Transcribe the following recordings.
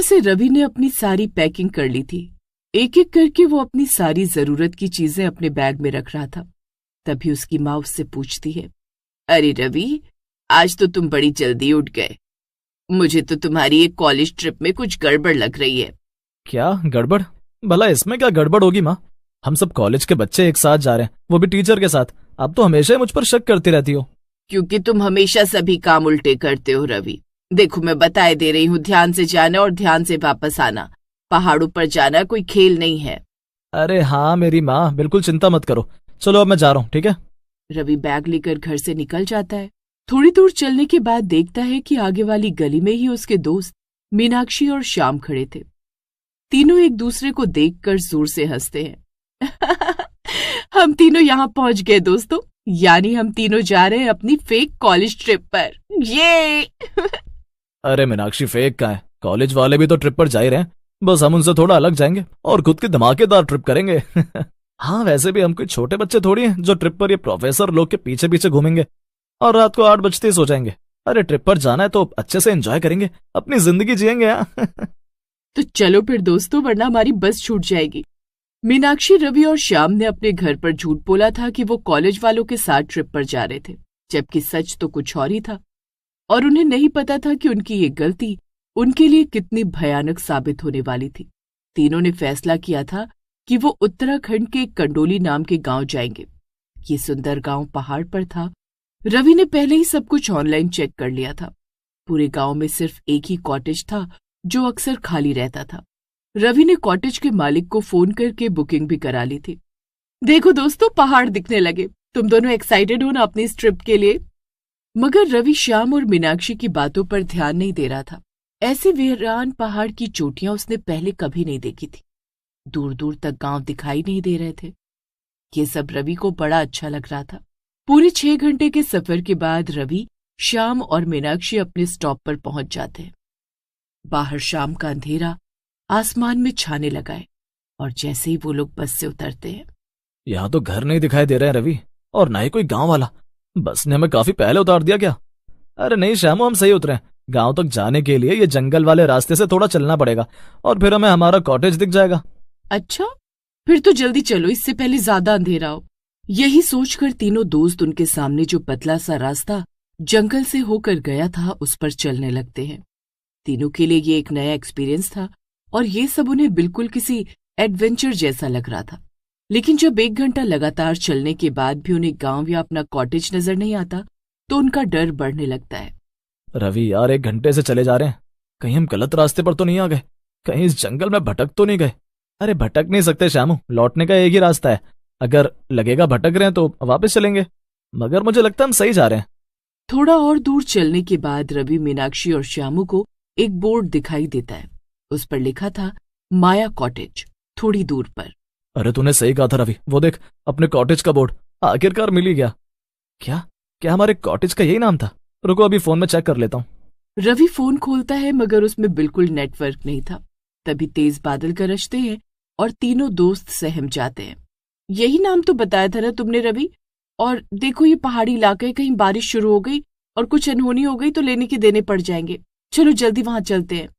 से रवि ने अपनी सारी पैकिंग कर ली थी। एक एक करके वो अपनी सारी जरूरत की चीजें अपने बैग में रख रहा था। तभी उसकी माँ उससे पूछती है, अरे रवि, आज तो तुम बड़ी जल्दी उठ गए। मुझे तो तुम्हारी एक कॉलेज ट्रिप में कुछ गड़बड़ लग रही है। क्या गड़बड़? भला इसमें क्या गड़बड़ होगी माँ? हम सब कॉलेज के बच्चे एक साथ जा रहे हैं, वो भी टीचर के साथ। अब तो हमेशा ही मुझ पर शक करती रहती हो। क्योंकि तुम हमेशा सभी काम उल्टे करते हो रवि। देखो, मैं बताए दे रही हूँ, ध्यान से जाना और ध्यान से वापस आना। पहाड़ों पर जाना कोई खेल नहीं है। अरे हाँ मेरी माँ, बिल्कुल चिंता मत करो। चलो अब मैं जा रहा हूँ, ठीक है? रवि बैग लेकर घर से निकल जाता है। थोड़ी दूर चलने के बाद देखता है कि आगे वाली गली में ही उसके दोस्त मीनाक्षी और श्याम खड़े थे। तीनों एक दूसरे को देखकर जोर से हंसते हैं। हम तीनों यहाँ पहुंच गए दोस्तों, यानी हम तीनों जा रहे हैं अपनी फेक कॉलेज ट्रिप पर। ये अरे मीनाक्षी, फेक का है? कॉलेज वाले भी तो ट्रिप पर जा ही रहे हैं, बस हम उनसे थोड़ा अलग जाएंगे और खुद की धमाकेदार ट्रिप करेंगे। हाँ, वैसे भी हम कोई छोटे बच्चे थोड़ी हैं जो ट्रिप पर ये प्रोफेसर लोग के पीछे पीछे घूमेंगे और रात को 8 बजते ही सो जाएंगे। अरे ट्रिप पर जाना है तो अच्छे से एंजॉय करेंगे, अपनी जिंदगी जिएंगे। तो चलो फिर दोस्तों, वरना हमारी बस छूट जाएगी। मीनाक्षी, रवि और श्याम ने अपने घर पर झूठ बोला था कि वो कॉलेज वालों के साथ ट्रिप पर जा रहे थे, जबकि सच तो कुछ और ही था। और उन्हें नहीं पता था कि उनकी ये गलती उनके लिए कितनी भयानक साबित होने वाली थी। तीनों ने फैसला किया था कि वो उत्तराखंड के कंडोली नाम के गांव जाएंगे। ये सुंदर गांव पहाड़ पर था। रवि ने पहले ही सब कुछ ऑनलाइन चेक कर लिया था। पूरे गांव में सिर्फ एक ही कॉटेज था जो अक्सर खाली रहता था। रवि ने कॉटेज के मालिक को फोन करके बुकिंग भी करा ली थी। देखो दोस्तों, पहाड़ दिखने लगे। तुम दोनों एक्साइटेड हो ना अपनी इस ट्रिप के लिए? मगर रवि श्याम और मीनाक्षी की बातों पर ध्यान नहीं दे रहा था। ऐसी वीरान पहाड़ की चोटियां उसने पहले कभी नहीं देखी थी। दूर दूर तक गांव दिखाई नहीं दे रहे थे। ये सब रवि को बड़ा अच्छा लग रहा था। पूरे 6 घंटे के सफर के बाद रवि, श्याम और मीनाक्षी अपने स्टॉप पर पहुंच जाते हैं। बाहर शाम का अंधेरा आसमान में छाने लगा है और जैसे ही वो लोग बस से उतरते हैं, यहाँ तो घर नहीं दिखाई दे रहे हैं रवि, और ना ही कोई गांव वाला। बस ने हमें काफी पहले उतार दिया क्या? अरे नहीं श्यामो, हम सही उतरे हैं। गांव तक जाने के लिए ये जंगल वाले रास्ते से थोड़ा चलना पड़ेगा और फिर हमें हमारा कॉटेज दिख जाएगा। अच्छा, फिर तो जल्दी चलो, इससे पहले ज्यादा अंधेरा हो। यही सोचकर तीनों दोस्त उनके सामने जो पतला सा रास्ता जंगल से होकर गया था उस पर चलने लगते हैं। तीनों के लिए ये एक नया एक्सपीरियंस था और ये सब उन्हें बिल्कुल किसी एडवेंचर जैसा लग रहा था। लेकिन जब 1 घंटा लगातार चलने के बाद भी उन्हें गांव या अपना कॉटेज नजर नहीं आता तो उनका डर बढ़ने लगता है। रवि यार, 1 घंटे से चले जा रहे हैं, कहीं हम गलत रास्ते पर तो नहीं आ गए? कहीं इस जंगल में भटक तो नहीं गए? अरे भटक नहीं सकते श्यामू, लौटने का एक ही रास्ता है। अगर लगेगा भटक रहे हैं तो वापस चलेंगे, मगर मुझे लगता है हम सही जा रहे हैं। थोड़ा और दूर चलने के बाद रवि, मीनाक्षी और श्यामू को एक बोर्ड दिखाई देता है। उस पर लिखा था माया कॉटेज, थोड़ी दूर पर। अरे तूने सही कहा था रवि, वो देख अपने कॉटेज का बोर्ड आखिरकार मिल ही गया। क्या क्या हमारे कॉटेज का यही नाम था? रुको अभी फोन में चेक कर लेता हूँ। रवि फोन खोलता है मगर उसमें बिल्कुल नेटवर्क नहीं था। तभी तेज बादल गरजते हैं और तीनों दोस्त सहम जाते हैं। यही नाम तो बताया था ना तुमने रवि? और देखो ये पहाड़ी इलाका है, कहीं बारिश शुरू हो गई और कुछ अनहोनी हो गई तो लेने के देने पड़ जाएंगे। चलो जल्दी वहां चलते हैं।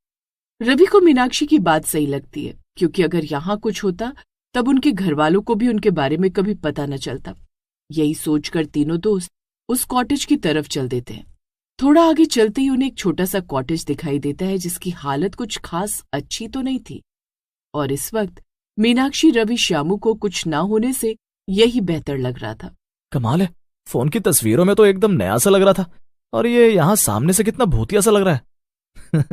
रवि को मीनाक्षी की बात सही लगती है, क्योंकि अगर यहाँ कुछ होता तब उनके घर वालों को भी उनके बारे में कभी पता न चलता। यही सोचकर तीनों दोस्त उस कॉटेज की तरफ चल देते हैं। थोड़ा आगे चलते ही उन्हें एक छोटा सा कॉटेज दिखाई देता है जिसकी हालत कुछ खास अच्छी तो नहीं थी। और इस वक्त मीनाक्षी, रवि, श्यामू को कुछ ना होने से यही बेहतर लग रहा था। कमाल है, फोन की तस्वीरों में तो एकदम नया सा लग रहा था और ये यहाँ सामने से कितना भूतिया सा लग रहा है।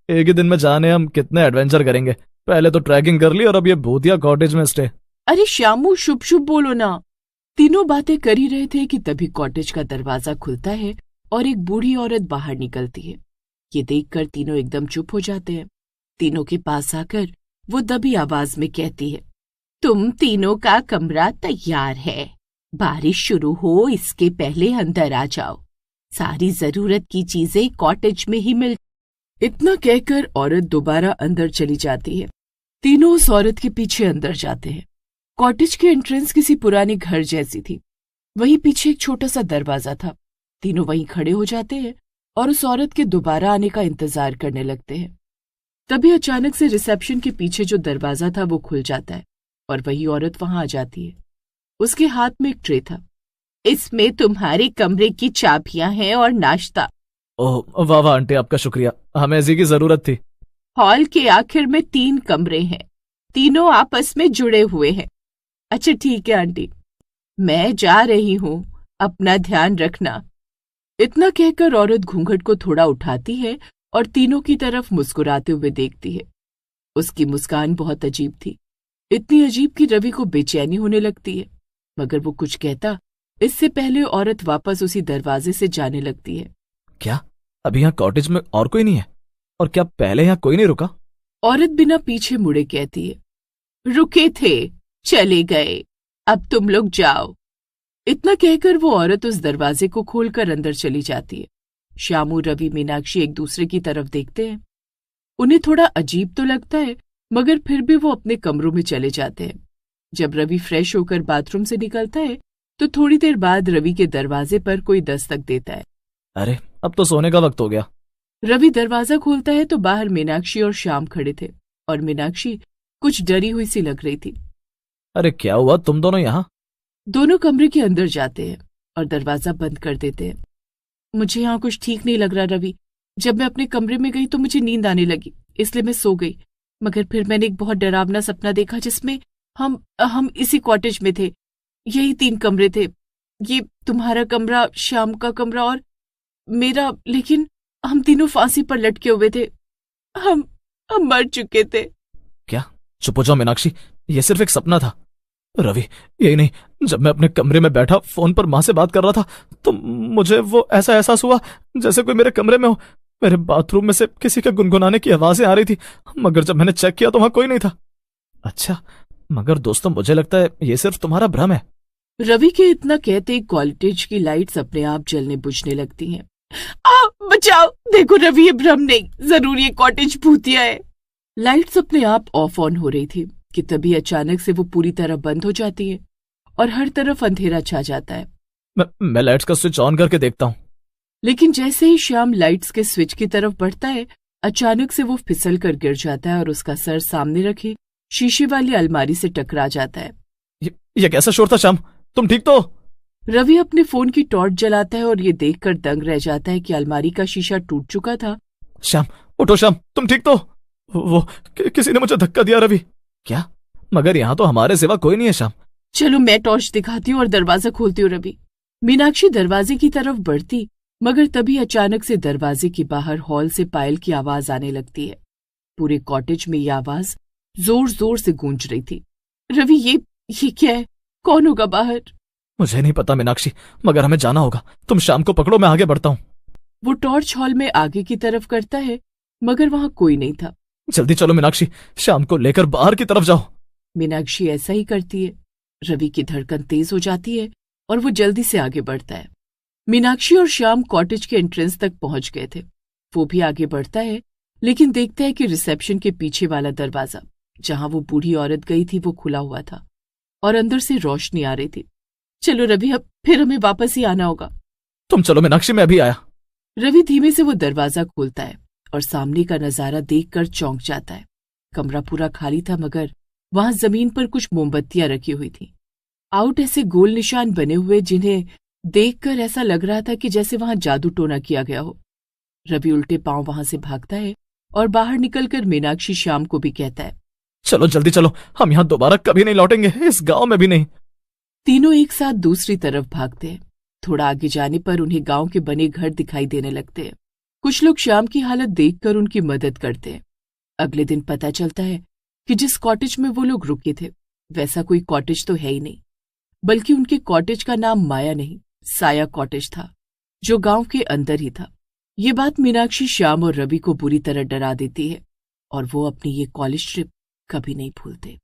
एक ही दिन में जाने हम कितने एडवेंचर करेंगे। पहले तो ट्रैकिंग कर ली और अब ये भूतिया कॉटेज में स्टे। अरे श्यामू, शुभ शुभ बोलो ना। तीनों बातें कर ही रहे थे कि तभी कॉटेज का दरवाजा खुलता है और एक बूढ़ी औरत बाहर निकलती है। ये देखकर तीनों एकदम चुप हो जाते हैं। तीनों के पास आकर वो दबी आवाज में कहती है, तुम तीनों का कमरा तैयार है। बारिश शुरू हो इसके पहले अंदर आ जाओ। सारी जरूरत की चीजें कॉटेज में ही मिल। इतना कहकर औरत दोबारा अंदर चली जाती है। तीनों उस औरत के पीछे अंदर जाते हैं। कॉटेज की एंट्रेंस किसी पुराने घर जैसी थी। वहीं पीछे एक छोटा सा दरवाजा था। तीनों वहीं खड़े हो जाते हैं और उस औरत के दोबारा आने का इंतजार करने लगते हैं। तभी अचानक से रिसेप्शन के पीछे जो दरवाजा था वो खुल जाता है और वही औरत वहां आ जाती है। उसके हाथ में एक ट्रे था। इसमें तुम्हारे कमरे की चाबियां हैं और नाश्ता। ओह वाह वाह आंटी, आपका शुक्रिया, हमें इसी की जरूरत थी। हॉल के आखिर में 3 कमरे हैं, तीनों आपस में जुड़े हुए हैं। अच्छा ठीक है आंटी, मैं जा रही हूँ, अपना ध्यान रखना। इतना कहकर औरत घूंघट को थोड़ा उठाती है और तीनों की तरफ मुस्कुराते हुए देखती है। उसकी मुस्कान बहुत अजीब थी, इतनी अजीब कि रवि को बेचैनी होने लगती है, मगर वो कुछ कहता इससे पहले औरत वापस उसी दरवाजे से जाने लगती है। क्या अभी यहाँ कॉटेज में और कोई नहीं है? और क्या पहले यहाँ कोई नहीं रुका? औरत बिना पीछे मुड़े कहती है, रुके थे, चले गए, अब तुम लोग जाओ। इतना कहकर वो औरत उस दरवाजे को खोलकर अंदर चली जाती है। श्यामू, रवि, मीनाक्षी एक दूसरे की तरफ देखते हैं। उन्हें थोड़ा अजीब तो लगता है, मगर फिर भी वो अपने कमरों में चले जाते हैं। जब रवि फ्रेश होकर बाथरूम से निकलता है तो थोड़ी देर बाद रवि के दरवाजे पर कोई दस्तक देता है। अरे अब तो सोने का वक्त हो गया। रवि दरवाजा खोलता है तो बाहर मीनाक्षी और श्याम खड़े थे और मीनाक्षी कुछ डरी हुई सी लग रही थी। अरे क्या हुआ, तुम दोनों यहाँ? दोनों कमरे के अंदर जाते हैं और दरवाजा बंद कर देते हैं। मुझे यहाँ कुछ ठीक नहीं लग रहा रवि। जब मैं अपने कमरे में गई तो मुझे नींद आने लगी, इसलिए मैं सो गई। मगर फिर मैंने एक बहुत डरावना सपना देखा जिसमें हम इसी कॉटेज में थे। यही 3 कमरे थे, ये तुम्हारा कमरा, श्याम का कमरा और मेरा, लेकिन हम तीनों फांसी पर लटके हुए थे। हम मर चुके थे। क्या? चुप हो जाओ मीनाक्षी, ये सिर्फ एक सपना था। रवि, यही नहीं, जब मैं अपने कमरे में बैठा फोन पर माँ से बात कर रहा था तो मुझे वो ऐसा एहसास हुआ जैसे कोई मेरे कमरे में हो। मेरे बाथरूम में से किसी के गुनगुनाने की आवाजें आ रही थी, मगर जब मैंने चेक किया तो वहां कोई नहीं था। अच्छा, मगर दोस्तों मुझे लगता है ये सिर्फ तुम्हारा भ्रम है। रवि के इतना कहते कॉलेज की लाइट्स अपने आप जलने बुझने लगती हैं। बचाओ, देखो रवि, ये भ्रम नहीं, जरूर ये कॉटेज भूतिया है। लाइट्स अपने आप ऑफ ऑन हो रही थी कि तभी अचानक से वो पूरी तरह बंद हो जाती है और हर तरफ अंधेरा छा जाता है। मैं लाइट्स का स्विच ऑन करके देखता हूँ। लेकिन जैसे ही श्याम लाइट्स के स्विच की तरफ बढ़ता है, अचानक से वो फिसल कर गिर जाता है और उसका सर सामने रखे शीशे वाली अलमारी से टकरा जाता है। ये कैसा शोर था श्याम, तुम ठीक तो? रवि अपने फोन की टॉर्च जलाता है और ये देखकर दंग रह जाता है कि अलमारी का शीशा टूट चुका था। श्याम उठो, श्याम तुम ठीक तो? वो किसी ने मुझे धक्का दिया रवि। क्या? मगर यहाँ तो हमारे सिवा कोई नहीं है श्याम। चलो मैं टॉर्च दिखाती हूँ और दरवाजा खोलती हूँ रवि। मीनाक्षी दरवाजे की तरफ बढ़ती, मगर तभी अचानक से दरवाजे के बाहर हॉल से पायल की आवाज आने लगती है। पूरे कॉटेज में ये आवाज जोर जोर से गूंज रही थी। रवि, ये क्या है? कौन होगा बाहर? मुझे नहीं पता मीनाक्षी, मगर हमें जाना होगा। तुम श्याम को पकड़ो, मैं आगे बढ़ता हूँ। वो टॉर्च हॉल में आगे की तरफ करता है, मगर वहां कोई नहीं था। जल्दी चलो मीनाक्षी, श्याम को लेकर बाहर की तरफ जाओ। मीनाक्षी ऐसा ही करती है। रवि की धड़कन तेज हो जाती है और वो जल्दी से आगे बढ़ता है। मीनाक्षी और श्याम कॉटेज के एंट्रेंस तक पहुंच गए थे। वो भी आगे बढ़ता है, लेकिन देखता है कि रिसेप्शन के पीछे वाला दरवाजा जहां वो बूढ़ी औरत गई थी वो खुला हुआ था और अंदर से रोशनी आ रही थी। चलो रवि, अब फिर हमें वापस ही आना होगा। तुम चलो मीनाक्षी, मैं अभी आया। रवि धीमे से वो दरवाजा खोलता है और सामने का नजारा देखकर चौंक जाता है। कमरा पूरा खाली था, मगर वहां जमीन पर कुछ मोमबत्तियां रखी हुई थी। आउट ऐसे गोल निशान बने हुए जिन्हें देखकर ऐसा लग रहा था कि जैसे वहां जादू टोना किया गया हो। रवि उल्टे पांव वहां से भागता है और बाहर निकलकर मीनाक्षी श्याम को भी कहता है, चलो जल्दी चलो, हम यहाँ दोबारा कभी नहीं लौटेंगे, इस गांव में भी नहीं। तीनों एक साथ दूसरी तरफ भागते हैं। थोड़ा आगे जाने पर उन्हें गांव के बने घर दिखाई देने लगते हैं। कुछ लोग श्याम की हालत देखकर उनकी मदद करते हैं। अगले दिन पता चलता है कि जिस कॉटेज में वो लोग रुके थे वैसा कोई कॉटेज तो है ही नहीं, बल्कि उनके कॉटेज का नाम माया नहीं, साया कॉटेज था, जो गांव के अंदर ही था। ये बात मीनाक्षी, श्याम और रवि को बुरी तरह डरा देती है और वो अपनी ये कॉलेज ट्रिप कभी नहीं भूलते।